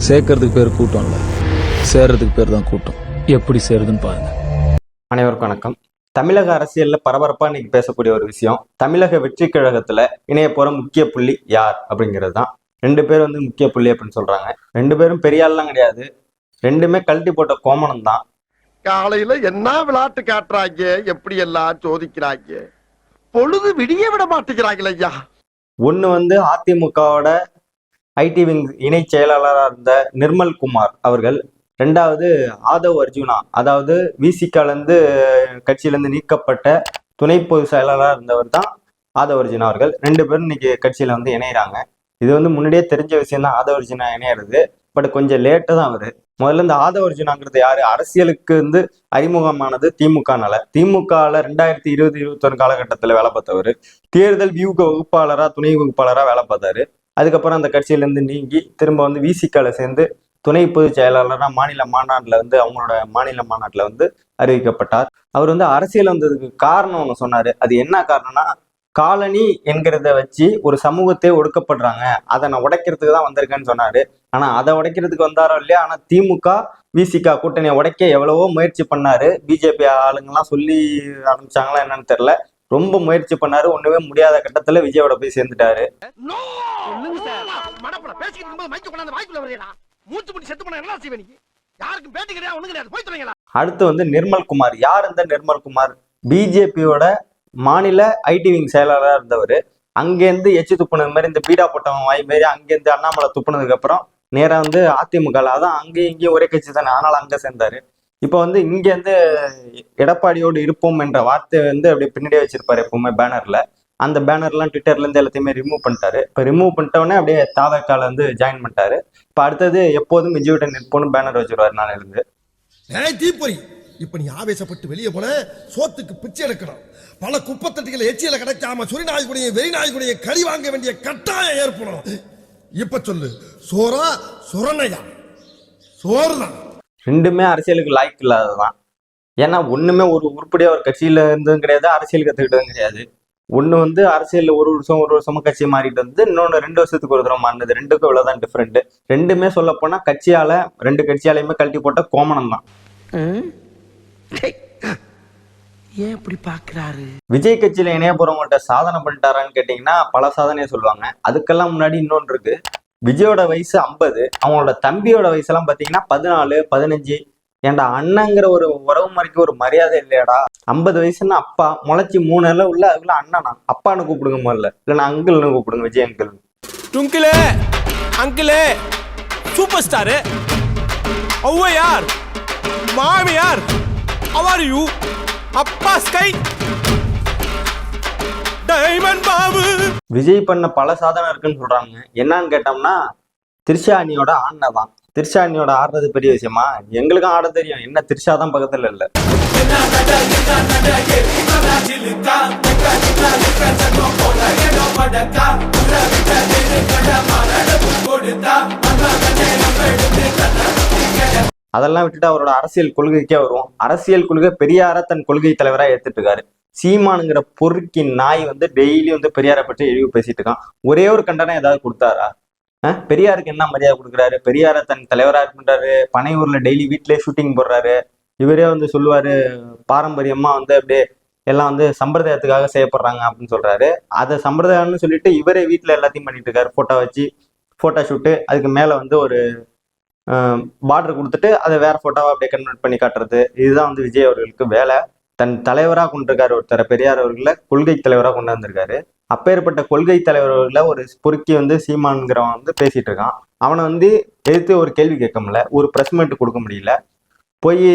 சேர்க்கறதுக்கு பேர் கூட்டம் இல்லை, சேர்றதுக்கு பேர் தான் கூட்டம். எப்படி சேருதுன்னு பாருங்க. அனைவருக்கும் வணக்கம். தமிழக அரசியல்ல பரபரப்பா இன்னைக்கு பேசக்கூடிய ஒரு விஷயம், தமிழக வெற்றி கழகத்துல இணைய போற முக்கிய புள்ளி யார் அப்படிங்கிறது தான். 2 பேர் வந்து முக்கிய புள்ளி அப்படின்னு சொல்றாங்க. 2 பேரும் பெரிய ஆள்லாம் கிடையாது, 2மே கழட்டி போட்ட கோமணம் தான். காலையில என்ன விளையாட்டு காட்டுறாங்க, எப்படி எல்லாம் சோதிக்கிறாங்க, பொழுது விடிய விட மாட்டேங்கிறாங்களே ஐயா. ஒண்ணு வந்து அதிமுகவோட ஐடி விங் இணை செயலாளராக இருந்த நிர்மல் குமார் அவர்கள், 2வது ஆதவ் அர்ஜுனா, அதாவது விசிகால இருந்து கட்சியிலிருந்து நீக்கப்பட்ட துணை பொதுச் செயலாளராக இருந்தவர் தான் ஆதவ் அர்ஜுனா அவர்கள். 2 பேரும் இன்னைக்கு கட்சியில வந்து இணையிறாங்க. இது வந்து முன்னாடியே தெரிஞ்ச விஷயம் தான், ஆதவ் அர்ஜுனா இணையிறது. பட் கொஞ்சம் லேட்டு தான் அவரு. முதல்ல இந்த ஆதவ் அர்ஜுனாங்கிறது யாரு, அரசியலுக்கு வந்து அறிமுகமானது திமுகனால. திமுகல 2020-21 காலகட்டத்தில் வேலை பார்த்தவர். தேர்தல் வியூக வகுப்பாளரா துணை வகுப்பாளரா வேலை பார்த்தாரு. அதுக்கப்புறம் அந்த கட்சியில இருந்து நீங்கி திரும்ப வந்து விசிகால சேர்ந்து துணை பொதுச் செயலாளராக மாநில மாநாட்டில் வந்து அவங்களோட மாநில மாநாட்டில் வந்து அறிவிக்கப்பட்டார். அவர் வந்து அரசியல் வந்ததுக்கு காரணம் ஒன்று சொன்னாரு. அது என்ன காரணம்னா, காலனி என்கிறத வச்சு ஒரு சமூகத்தை ஒடுக்கப்படுறாங்க, அதை நான் உடைக்கிறதுக்கு தான் வந்திருக்கேன்னு சொன்னாரு. ஆனா அதை உடைக்கிறதுக்கு வந்தாரோ இல்லையா, ஆனா திமுக விசிகா கூட்டணியை உடைக்க எவ்வளவோ முயற்சி பண்ணாரு. பிஜேபி ஆளுங்கெல்லாம் சொல்லி ஆரம்பிச்சாங்களா என்னன்னு தெரியல, ரொம்ப முயற்சி பண்ணாரு. ஒண்ணுமே முடியாத கட்டத்துல விஜயோட போய் சேர்ந்துட்டாரு. அடுத்து வந்து நிர்மல் குமார். யார் இந்த நிர்மல் குமார்? பிஜேபியோட மாநில ஐடி விங் செயலாளராக இருந்தவர். அங்கேருந்து எச்சு துப்புனது மாதிரி, இந்த பீடா போட்டவன் வாய் மாரி அங்கேருந்து அண்ணாமலை துப்புனதுக்கு அப்புறம் நேராக வந்து அதிமுக, அதான் அங்கேயும் இங்கேயும் ஒரே கட்சி தானே, அதனால அங்கே சேர்ந்தாரு. இப்போ வந்து இங்கேருந்து எடப்பாடியோடு இருப்போம் என்ற வார்த்தை வந்து அப்படியே பின்னாடியே வச்சிருப்பாரு எப்பவுமே பேனர்ல. அந்த பேனர்லாம் ட்விட்டர்ல இருந்து எல்லாத்தையுமே ரிமூவ் பண்ணிட்டாரு. இப்போ ரிமூவ் பண்ணிட்டோடனே அப்படியே தாவக்கால வந்து ஜாயின் பண்ணிட்டாரு. இப்போ அடுத்தது எப்போதும் விஜய்கிட்ட நிற்போன்னு பேனர் வச்சிருவாரு நாளையில இருந்து. தீப்பொறி, இப்ப நீ ஆவேசப்பட்டு வெளியே போன சோத்துக்கு பிச்சை எடுக்கணும். பல குப்பத்தட்டிகளை எச்சியில கிடைக்காம சுரி நாய்க்குடைய வெறி நாய்க்குடைய கறி வாங்க வேண்டிய கட்டாயம் ஏற்படும். இப்ப சொல்லு, சோறா சுரணையா? சோறுதான். 2மே அரசியலுக்கு லாய்க்கு இல்லாததான். ஏன்னா ஒண்ணுமே ஒரு உருப்படியா ஒரு கட்சியில இருந்ததும் கிடையாது, அரசியல் கத்துக்கிட்டதும் கிடையாது. ஒண்ணு வந்து அரசியல்ல ஒரு வருஷமா கட்சி மாறிட்டு வந்து, இன்னொன்னு 2 வருஷத்துக்கு ஒரு தடவை மாறினது. 2க்கும் இவ்வளவுதான் டிஃபரெண்ட். 2மே சொல்ல போனா கட்சியால 2 கட்சியாலையுமே கழட்டி போட்ட கோமணம் தான். ஏன் இப்படி பாக்குறாரு? விஜய் கட்சியில இணைய போறவங்கள்ட்ட சாதனை பண்ணிட்டாரான்னு கேட்டீங்கன்னா பல சாதனையை சொல்லுவாங்க. அதுக்கெல்லாம் முன்னாடி இன்னொன்று இருக்கு. விஜயோட வயசு 50, அவங்களோட தம்பியோட வயசெல்லாம் பாத்தீங்கன்னா 14, 15. ஏன்டா அண்ணங்கிற ஒரு உறவு முறைக்கு ஒரு மரியாதை இல்லையாடா? 50 வயசுன்னா அப்பா, முளைச்சி 3 நாள் உள்ள, அதுக்குள்ள அண்ணனா? அப்பான்னு கூப்பிடுங்க முதல்ல, இல்லைன்னா அங்கிள்னு கூப்பிடுங்க, விஜய் அங்கிள். டுங்கிளே அங்கிளே சூப்பர் ஸ்டார் ஔவையார் மாமியார் ஹவ் ஆர் யூ அப்பா ஸ்கை டைமண்ட் பாபு. விஜய் பண்ண பல சாதனை இருக்குன்னு சொல்றாங்க. என்னன்னு கேட்டோம்னா, திரிஷா அணியோட ஆடின தான். திரிஷா அணியோட ஆடுறது பெரிய விஷயமா? எங்களுக்கும் ஆட தெரியும், என்ன திரிஷா தான் பக்கத்துல இல்ல. அதெல்லாம் விட்டுட்டு அவரோட அரசியல் கொள்கைக்கே வருவோம். அரசியல் கொள்கை பெரியார தன் கொள்கை தலைவராக ஏத்துட்டு இருக்காரு. சீமானுங்கிற பொறுக்கி நாய் வந்து டெய்லி வந்து பெரியாரை பற்றி இழிவு பேசிட்டு இருக்கான். ஒரே ஒரு கண்டனம் ஏதாவது கொடுத்தாரா? பெரியாருக்கு என்ன மரியாதை கொடுக்குறாரு? பெரியார தன் தலைவரா இருக்கின்றாரு. பனையூர்ல டெய்லி வீட்லயே ஷூட்டிங் போடுறாரு. இவரே வந்து சொல்லுவாரு, பாரம்பரியமா வந்து அப்படியே எல்லாம் வந்து சம்பிரதாயத்துக்காக செய்யப்படுறாங்க அப்படின்னு சொல்றாரு. அதை சம்பிரதாயம்னு சொல்லிட்டு இவரே வீட்டுல எல்லாத்தையும் பண்ணிட்டு இருக்காரு. போட்டோ வச்சு போட்டோ ஷூட்டு, அதுக்கு மேல வந்து ஒரு பார்டர் கொடுத்துட்டு அதை வேற போட்டோவா அப்படியே கன்வெர்ட் பண்ணி காட்டுறது. இதுதான் வந்து விஜய் அவர்களுக்கு வேலை. தன் தலைவராக கொண்டிருக்காரு ஒருத்தர, பெரியார் அவர்களை கொள்கை தலைவராக கொண்டு வந்திருக்காரு. அப்பேற்பட்ட கொள்கை தலைவர்களை ஒரு பொறுக்கி வந்து சீமான்கிறவன் வந்து பேசிட்டு இருக்கான். அவனை வந்து எதிர்த்து ஒரு கேள்வி கேட்க முடியல, ஒரு பிரஸ் மீட் கொடுக்க முடியல. போய்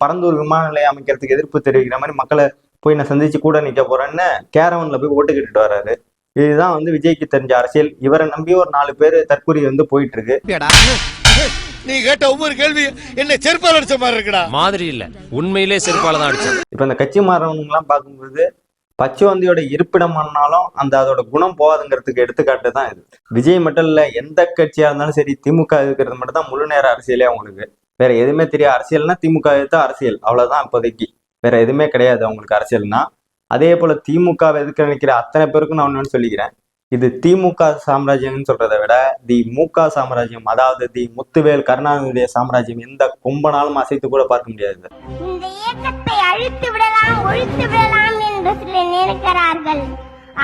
பரந்தூர் விமான நிலையம் அமைக்கிறதுக்கு எதிர்ப்பு தெரிவிக்கிற மாதிரி மக்களை போய் நான் சந்திச்சு கூட நிக்க போறேன்னு கேரவன்ல போய் ஓட்டு கேட்டுட்டு வர்றாரு. இதுதான் வந்து விஜய்க்கு தெரிஞ்ச அரசியல். இவரை நம்பி ஒரு 4 பேர் தற்கொலை வந்து போயிட்டு இருக்கு. நீ கேட்ட ஒவ்வொரு கேள்வி என்ன செருப்பால் அடிச்ச மாதிரி இருக்குடா. மாதிரி இல்ல, உண்மையிலே செருப்பால தான் அடிச்சது. இப்ப இந்த கட்சி மாறவங்க எல்லாம் பார்க்கும்போது பச்சைவந்தியோட இருப்பிடம் ஆனாலும் அந்த அதோட குணம் போகாதுங்கிறதுக்கு எடுத்துக்காட்டு தான் இது. விஜய் மட்டும் இல்ல, எந்த கட்சியா இருந்தாலும் சரி, திமுக இருக்கிறது மட்டும் தான் முழு நேர அரசியலே அவங்களுக்கு. வேற எதுவுமே தெரியாது. அரசியல்னா திமுக எதிர்த்து அரசியல், அவ்வளவுதான் இப்போதைக்கு. வேற எதுவுமே கிடையாது அவங்களுக்கு அரசியல்னா. அதே போல திமுக எதுக்க நினைக்கிற அத்தனை பேருக்கும் நான் ஒன்று சொல்லிக்கிறேன், இது திமுக சாம்ராஜ்யம்னு சொல்றதை விட தி முக சாம்ராஜ்யம், அதாவது தி முத்துவேல் கருணாநிதியுடைய சாம்ராஜ்யம் எந்த கொம்பனாலும் அசைத்து கூட பார்க்க முடியாது. இந்த இயக்கத்தை அழித்து விடலாம், ஒழித்து விடலாம் என்று சிலர் நினைக்கிறார்கள்.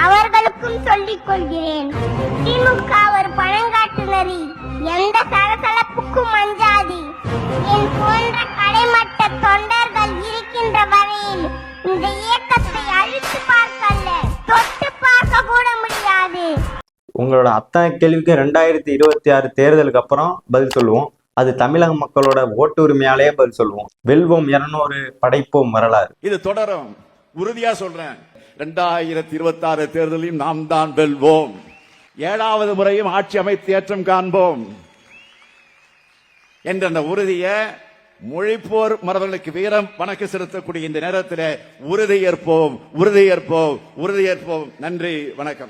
அவர்களுக்கும் சொல்லிக் கொள்கிறேன், திமுக ஒரு பழங்காட்டு நரி, எந்த சலசலப்புக்கும் அஞ்சாது. என் போன்ற கடைமட்ட தொண்டர்கள் இருக்கின்ற வரையில் இந்த இயக்கத்தை அழித்து பார்க்கல, தொட்டு பார்க்க கூட முடியாது. உங்களோட அத்தனை கேள்விக்கு 2026 தேர்தலுக்கு அப்புறம் பதில் சொல்லுவோம். அது தமிழக மக்களோட ஓட்டு உரிமையாலேயே பதில் சொல்லுவோம். வெல்வோம் 200, படைப்போம் வரலாறு. இது தொடரும். உறுதியா சொல்றேன், 2026 தேர்தலில் நாம் தான் வெல்வோம். 7வது முறையும் ஆட்சி அமைத்து ஏற்றம் காண்போம் என்ற அந்த உறுதியை மொழிப்போர் மரபர்களுக்கு வீரம் வணக்கம் செலுத்தக்கூடிய இந்த நேரத்தில் உறுதியேற்போம். நன்றி, வணக்கம்.